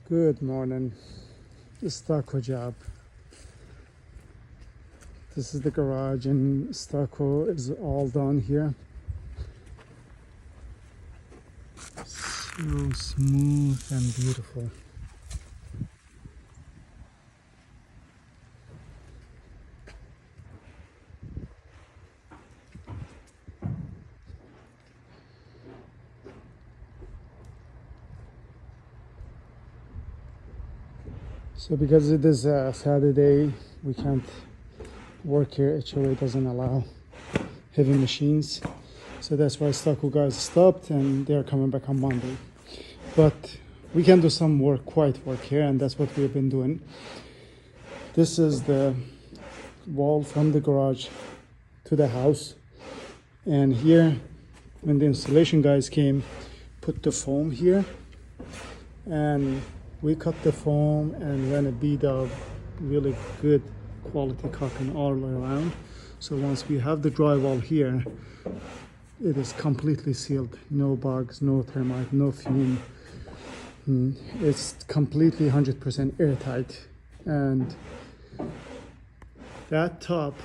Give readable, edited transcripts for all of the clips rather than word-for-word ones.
Good morning. Stucco job. This is the garage and stucco is all done here. So smooth and beautiful. So because it is a Saturday, we can't work here. HOA doesn't allow heavy machines. So that's why stucco guys stopped and they're coming back on Monday. But we can do some quiet work here, and that's what we've been doing. This is the wall from the garage to the house. And here, when the installation guys came, put the foam here. And we cut the foam and ran a bead of really good quality cotton all around. So once we have the drywall here, it is completely sealed. No bugs, no termite, no fume. It's completely 100% airtight. And that top,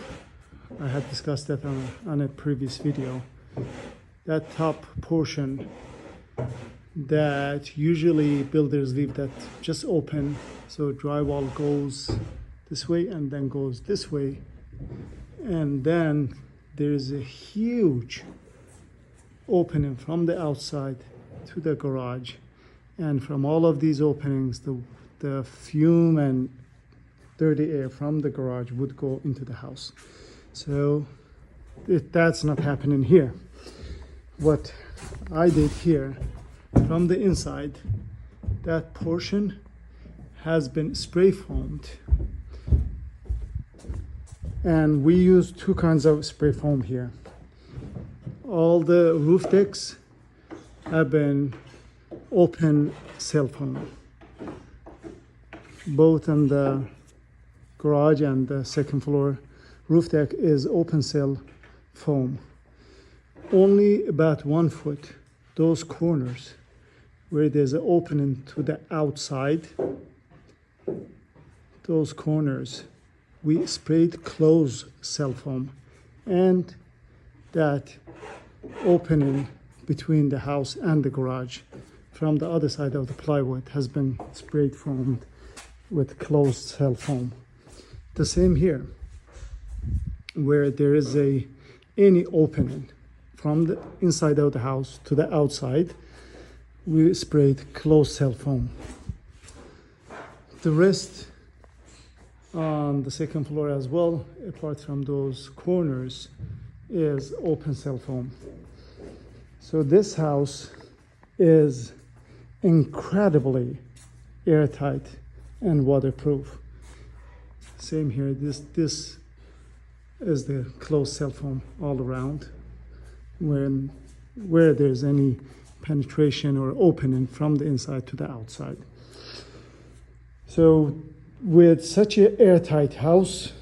I had discussed that on a previous video. That top portion that usually builders leave that just open, so drywall goes this way and then goes this way, and then there's a huge opening from the outside to the garage, and from all of these openings the fume and dirty air from the garage would go into the house. So that's not happening here. What I did here, from the inside, that portion has been spray foamed, and we use two kinds of spray foam here. All the roof decks have been open cell foam, both on the garage and the second floor roof deck is open cell foam. Only about 1 foot, those corners where there's an opening to the outside, those corners, we sprayed closed cell foam, and that opening between the house and the garage from the other side of the plywood has been sprayed foamed with closed cell foam. The same here, where there is any opening from the inside of the house to the outside, we sprayed closed cell foam. The rest on the second floor as well, apart from those corners, is open cell foam. So this house is incredibly airtight and waterproof. Same here, this is the closed cell foam all around. Where there's any penetration or opening from the inside to the outside. So with such an airtight house,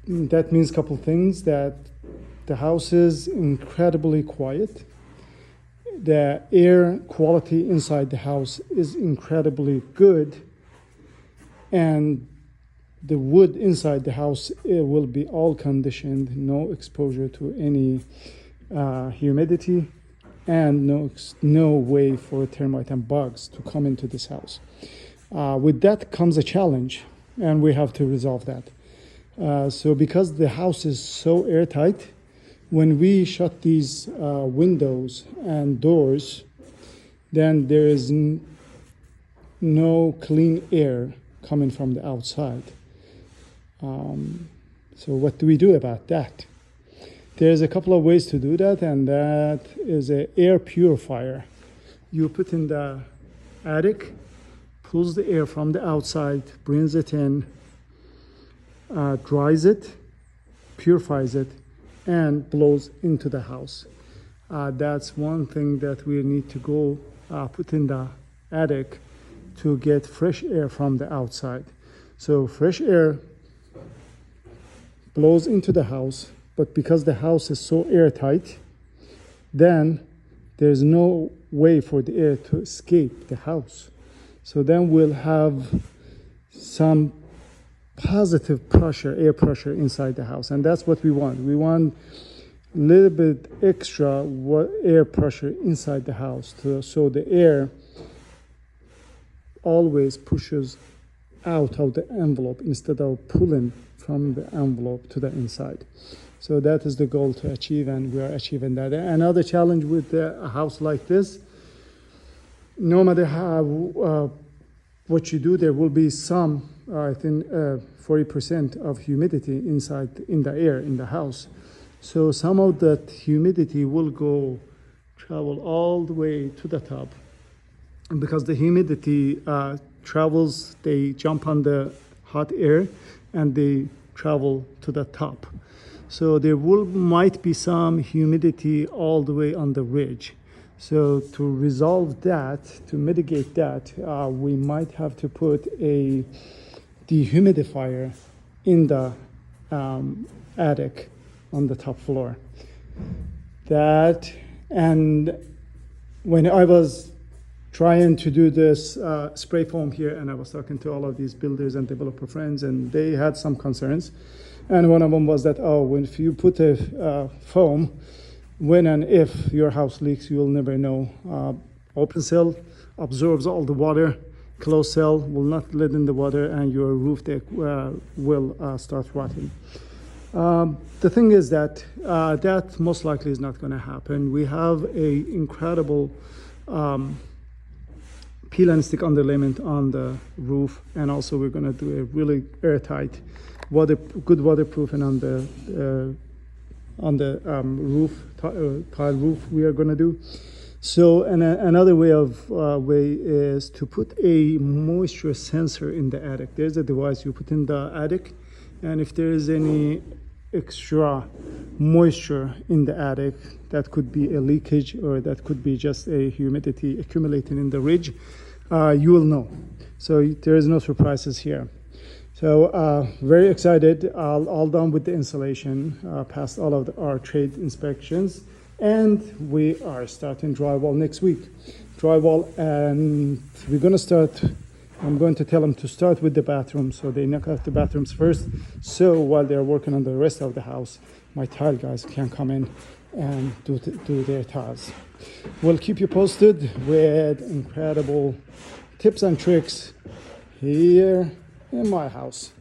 that means a couple things: that the house is incredibly quiet, the air quality inside the house is incredibly good, and the wood inside the house, it will be all conditioned, no exposure to any humidity, and no way for termite and bugs to come into this house. With that comes a challenge, and we have to resolve that. So because the house is so airtight, when we shut these windows and doors, then there is no clean air coming from the outside. So what do we do about that? There's a couple of ways to do that, and that is an air purifier. You put in the attic, pulls the air from the outside, brings it in, dries it, purifies it, and blows into the house. That's one thing that we need to go put in the attic to get fresh air from the outside. So fresh air blows into the house, but because the house is so airtight, then there's no way for the air to escape the house. So then we'll have some positive pressure, air pressure inside the house, and that's what we want. We want a little bit extra air pressure inside the house so the air always pushes out of the envelope instead of pulling from the envelope to the inside. So that is the goal to achieve, and we are achieving that. Another challenge with a house like this, no matter how what you do, there will be some, I think 40% of humidity inside in the air in the house. So some of that humidity will travel all the way to the top. And because the humidity travels, they jump on the hot air and they travel to the top. So there might be some humidity all the way on the ridge. So to resolve that, to mitigate that, we might have to put a dehumidifier in the attic on the top floor. That, and when I was trying to do this spray foam here, and I was talking to all of these builders and developer friends, and they had some concerns. And one of them was that, if you put a foam, when and if your house leaks, you will never know. Open cell absorbs all the water. Closed cell will not let in the water, and your roof deck will start rotting. The thing is that that most likely is not going to happen. We have a incredible peel and stick underlayment on the roof, and also we're going to do a really airtight, good waterproofing on the roof, tile roof we are going to do. So, and another way is to put a moisture sensor in the attic. There's a device you put in the attic, and if there is any extra moisture in the attic, that could be a leakage or that could be just a humidity accumulating in the ridge, you will know. So there is no surprises here. So very excited, all done with the installation, passed all of our trade inspections, and we are starting drywall next week. And we're going to start, I'm going to tell them to start with the bathroom, so they knock out the bathrooms first, so while they're working on the rest of the house, my tile guys can come in and do their tiles. We'll keep you posted with incredible tips and tricks here in my house.